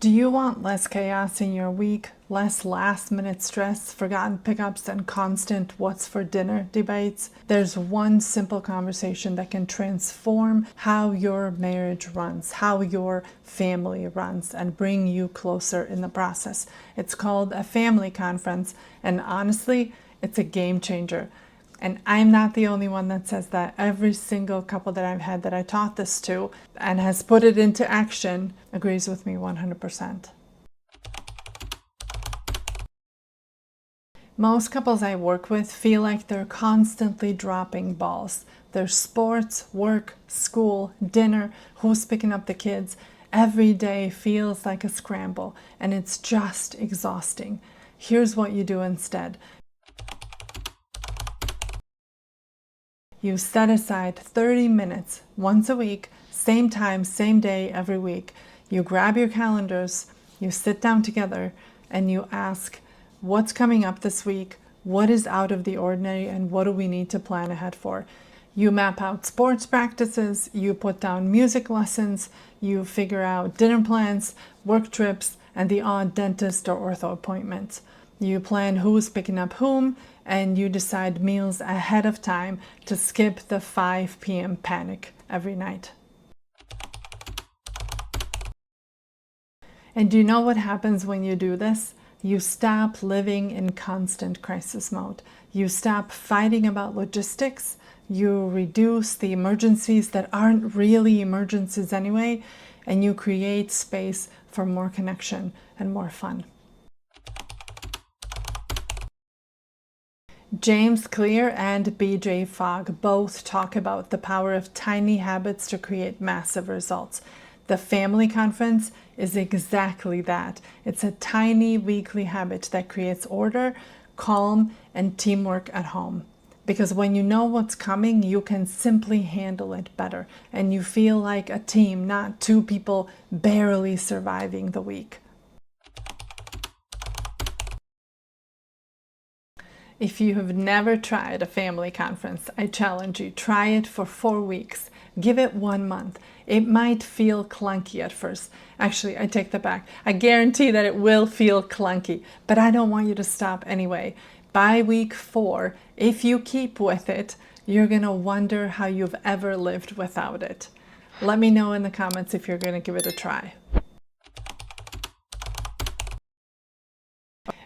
Do you want less chaos in your week, less last-minute stress, forgotten pickups, and constant what's for dinner debates? There's one simple conversation that can transform how your marriage runs, how your family runs, and bring you closer in the process. It's called a family conference, and honestly, it's a game changer. And I'm not the only one that says that. Every single couple that I've had that I taught this to and has put it into action agrees with me 100%. Most couples I work with feel like they're constantly dropping balls. There's sports, work, school, dinner, who's picking up the kids. Every day feels like a scramble, and it's just exhausting. Here's what you do instead. You set aside 30 minutes once a week, same time, same day, every week. You grab your calendars, you sit down together, and you ask, what's coming up this week? What is out of the ordinary, and what do we need to plan ahead for? You map out sports practices, you put down music lessons, you figure out dinner plans, work trips, and the odd dentist or ortho appointments. You plan who's picking up whom, and you decide meals ahead of time to skip the 5 p.m. panic every night. And do you know what happens when you do this? You stop living in constant crisis mode. You stop fighting about logistics. You reduce the emergencies that aren't really emergencies anyway, and you create space for more connection and more fun. James Clear and B.J. Fogg both talk about the power of tiny habits to create massive results. The family conference is exactly that. It's a tiny weekly habit that creates order, calm, and teamwork at home. Because when you know what's coming, you can simply handle it better, and you feel like a team, not two people barely surviving the week. If you have never tried a family conference, I challenge you, try it for 4 weeks. Give it 1 month. It might feel clunky at first. Actually, I take that back. I guarantee that it will feel clunky, but I don't want you to stop anyway. By week 4, if you keep with it, you're going to wonder how you've ever lived without it. Let me know in the comments if you're going to give it a try.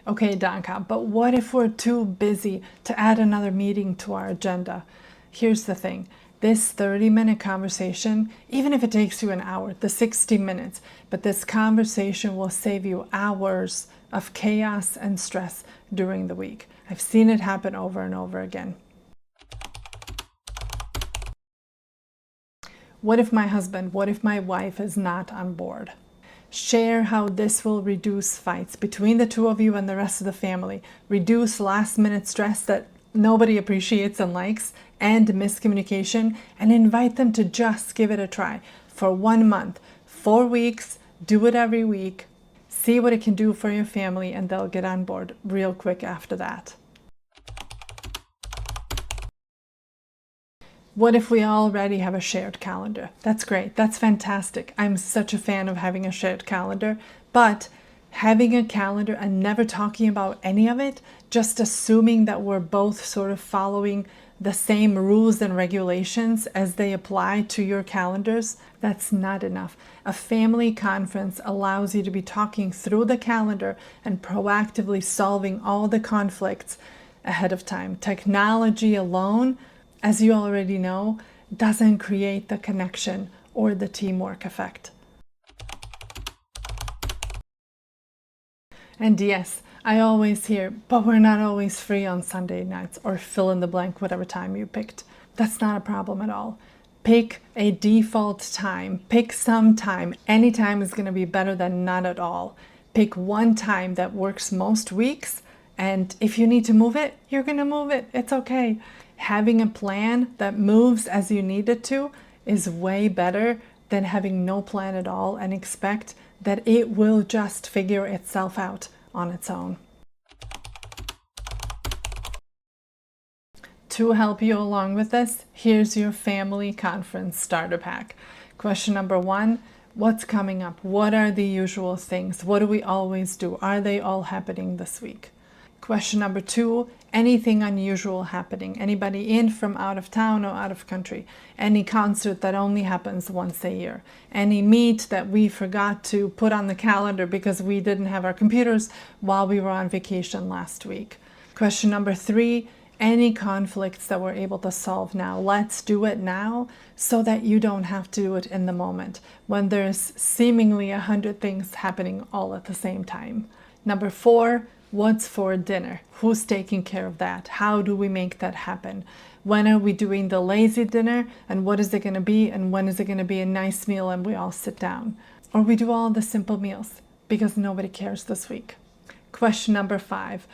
Okay, Danka, but what if we're too busy to add another meeting to our agenda? Here's the thing. This 30-minute conversation, even if it takes you an hour, the 60 minutes, but this conversation will save you hours of chaos and stress during the week. I've seen it happen over and over again. What if my husband, what if my wife is not on board? Share how this will reduce fights between the two of you and the rest of the family, reduce last-minute stress that nobody appreciates and likes, and miscommunication, and invite them to just give it a try for 1 month, 4 weeks, do it every week, see what it can do for your family, and they'll get on board real quick after that. What if we already have a shared calendar? That's great. That's fantastic. I'm such a fan of having a shared calendar, but having a calendar and never talking about any of it, just assuming that we're both sort of following the same rules and regulations as they apply to your calendars, that's not enough. A family conference allows you to be talking through the calendar and proactively solving all the conflicts ahead of time. Technology alone, as you already know, doesn't create the connection or the teamwork effect. And yes, I always hear, but we're not always free on Sunday nights, or fill in the blank, whatever time you picked. That's not a problem at all. Pick a default time. Pick some time. Any time is going to be better than none at all. Pick one time that works most weeks, and if you need to move it, you're going to move it. It's okay. Having a plan that moves as you need it to is way better than having no plan at all and expect that it will just figure itself out on its own. To help you along with this, here's your family conference starter pack. Question number 1, What's coming up? What are the usual things? What do we always do? Are they all happening this week? Question number 2, anything unusual happening? Anybody in from out of town or out of country? Any concert that only happens once a year? Any meet that we forgot to put on the calendar because we didn't have our computers while we were on vacation last week? Question number 3, any conflicts that we're able to solve now? Let's do it now so that you don't have to do it in the moment when there's seemingly 100 things happening all at the same time. Number 4, what's for dinner? Who's taking care of that? How do we make that happen? When are we doing the lazy dinner, and what is it going to be, and when is it going to be a nice meal and we all sit down? Or we do all the simple meals because nobody cares this week. Question number 5,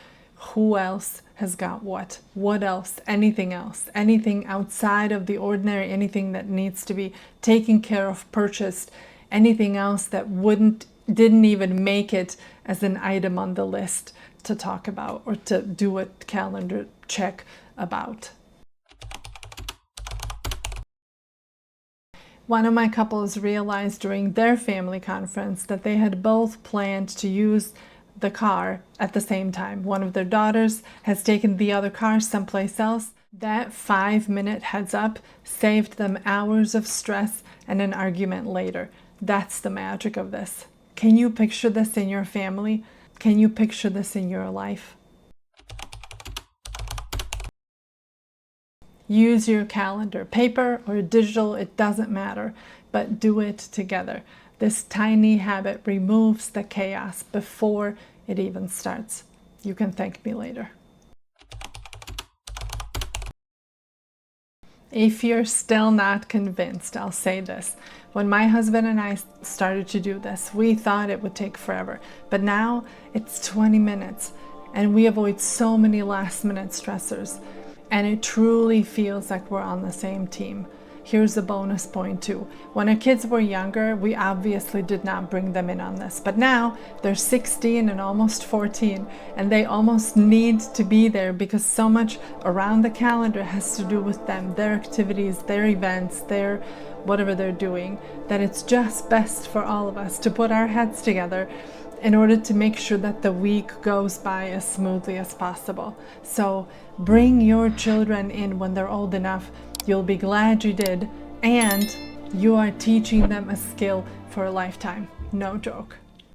who else has got what? What else? Anything else? Anything outside of the ordinary? Anything that needs to be taken care of, purchased? Anything else that didn't even make it as an item on the list to talk about or to do a calendar check about? One of my couples realized during their family conference that they had both planned to use the car at the same time. One of their daughters has taken the other car someplace else. That 5-minute heads up saved them hours of stress and an argument later. That's the magic of this. Can you picture this in your family? Can you picture this in your life? Use your calendar, paper or digital, it doesn't matter, but do it together. This tiny habit removes the chaos before it even starts. You can thank me later. If you're still not convinced, I'll say this. When my husband and I started to do this, we thought it would take forever. But now it's 20 minutes and we avoid so many last-minute stressors. And it truly feels like we're on the same team. Here's a bonus point too. When our kids were younger, we obviously did not bring them in on this. But now they're 16 and almost 14, and they almost need to be there because so much around the calendar has to do with them, their activities, their events, their whatever they're doing, that it's just best for all of us to put our heads together in order to make sure that the week goes by as smoothly as possible. So bring your children in when they're old enough. You'll be glad you did, and you are teaching them a skill for a lifetime. No joke.